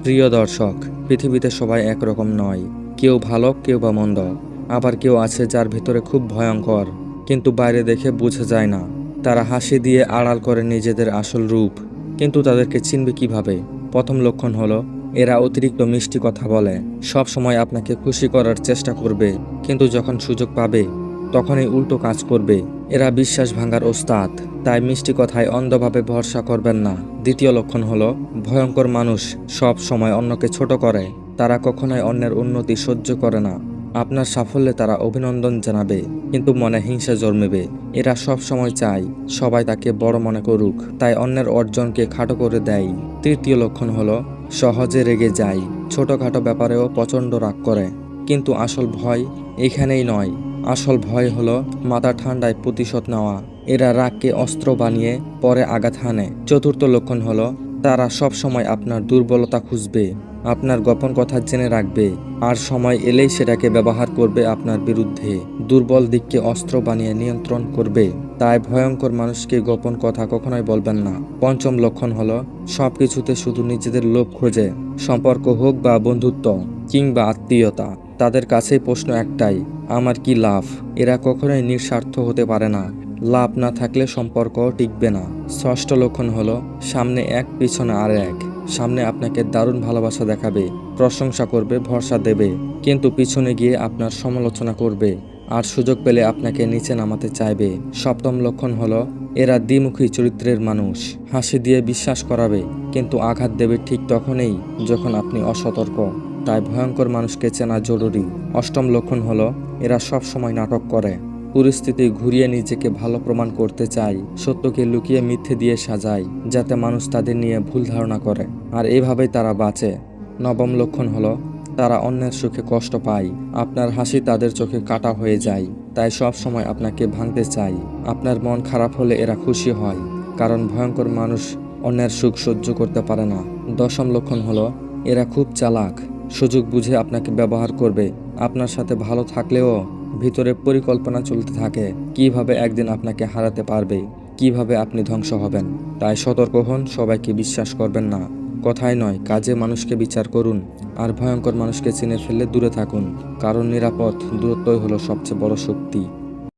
প্রিয় দর্শক, পৃথিবীতে সবাই একরকম নয়। কেউ ভালো, কেউ বা মন্দ। আবার কেউ আছে যার ভেতরে খুব ভয়ঙ্কর, কিন্তু বাইরে দেখে বোঝা যায় না। তারা হাসি দিয়ে আড়াল করে নিজেদের আসল রূপ। কিন্তু তাদেরকে চিনবে কিভাবে? প্রথম লক্ষণ হলো, এরা অতিরিক্ত মিষ্টি কথা বলে। সব সময় আপনাকে খুশি করার চেষ্টা করবে, কিন্তু যখন সুযোগ পাবে তখনই উল্টো কাজ করবে। এরা বিশ্বাস ভাঙার ওস্তাদ, তাই মিষ্টি কথায় অন্ধভাবে ভরসা করবেন না। দ্বিতীয় লক্ষণ হলো, ভয়ঙ্কর মানুষ সব সময় অন্যকে ছোট করে। তারা কখনোই অন্যের উন্নতি সহ্য করে না। আপনার সাফল্যে তারা অভিনন্দন জানাবে, কিন্তু মনে হিংসা জন্মেবে। এরা সব সময় চায় সবাই তাকে বড় মনে করুক, তাই অন্যের অর্জনকে খাটো করে দেয়। তৃতীয় লক্ষণ হলো, সহজে রেগে যায়। ছোটখাটো ব্যাপারেও প্রচণ্ড রাগ করে। কিন্তু আসল ভয় এখানেই নয়। আসল ভয় হলো মাথা ঠান্ডায় প্রতিশোধ নেওয়া। এরা রাগকে অস্ত্র বানিয়ে পরে আঘাত হানে। চতুর্থ লক্ষণ হলো, তারা সব সময় আপনার দুর্বলতা খুঁজবে, আপনার গোপন কথা জেনে রাখবে, আর সময় এলেই সেটাকে ব্যবহার করবে আপনার বিরুদ্ধে। দুর্বল দিককে অস্ত্র বানিয়ে নিয়ন্ত্রণ করবে। তাই ভয়ঙ্কর মানুষকে গোপন কথা কখনোই বলবেন না। পঞ্চম লক্ষণ হলো, সব কিছুতে শুধু নিজেদের লোভ খোঁজে। সম্পর্ক হোক বা বন্ধুত্ব কিংবা আত্মীয়তা, তাদের কাছেই প্রশ্ন একটাই, আমার কি লাভ? এরা কখনোই নিঃস্বার্থ হতে পারে না। লাভ না থাকলে সম্পর্ক টিকবে না। ষষ্ঠ লক্ষণ হলো, সামনে এক পিছনে আর এক। সামনে আপনাকে দারুণ ভালোবাসা দেখাবে, প্রশংসা করবে, ভরসা দেবে, কিন্তু পিছনে গিয়ে আপনার সমালোচনা করবে, আর সুযোগ পেলে আপনাকে নিচে নামাতে চাইবে। সপ্তম লক্ষণ হলো, এরা দ্বিমুখী চরিত্রের মানুষ। হাসি দিয়ে বিশ্বাস করাবে, কিন্তু আঘাত দেবে ঠিক তখনই যখন আপনি অসতর্ক। তাই ভয়ঙ্কর মানুষকে চেনা জরুরি। অষ্টম লক্ষণ হলো, এরা সব সময় নাটক করে। পরিস্থিতি ঘুরিয়ে নিজেকে ভালো প্রমাণ করতে চায়। সত্যকে লুকিয়ে মিথ্যে দিয়ে সাজায়, যাতে মানুষ তাদের নিয়ে ভুল ধারণা করে, আর এভাবেই তারা বাঁচে। নবম লক্ষণ হলো, তারা অন্যের সুখে কষ্ট পায়। আপনার হাসি তাদের চোখে কাটা হয়ে যায়, তাই সব সময় আপনাকে ভাঙতে চায়। আপনার মন খারাপ হলে এরা খুশি হয়, কারণ ভয়ঙ্কর মানুষ অন্যের সুখ সহ্য করতে পারে না। দশম লক্ষণ হলো, এরা খুব চালাক। সুযোগ বুঝে আপনাকে ব্যবহার করবে। আপনার সাথে ভালো থাকলেও ভিতরে পরিকল্পনা চলতে থাকে, কিভাবে একদিন আপনাকে হারাতে পারবে, কিভাবে আপনি ধ্বংস হবেন। তাই সতর্ক হন, সবাইকে বিশ্বাস করবেন না। কথায় নয়, কাজে মানুষকে বিচার করুন। আর ভয়ঙ্কর মানুষকে চিনে ফেললে দূরে থাকুন, কারণ নিরাপদ দূরত্বই হলো সবচেয়ে বড় শক্তি।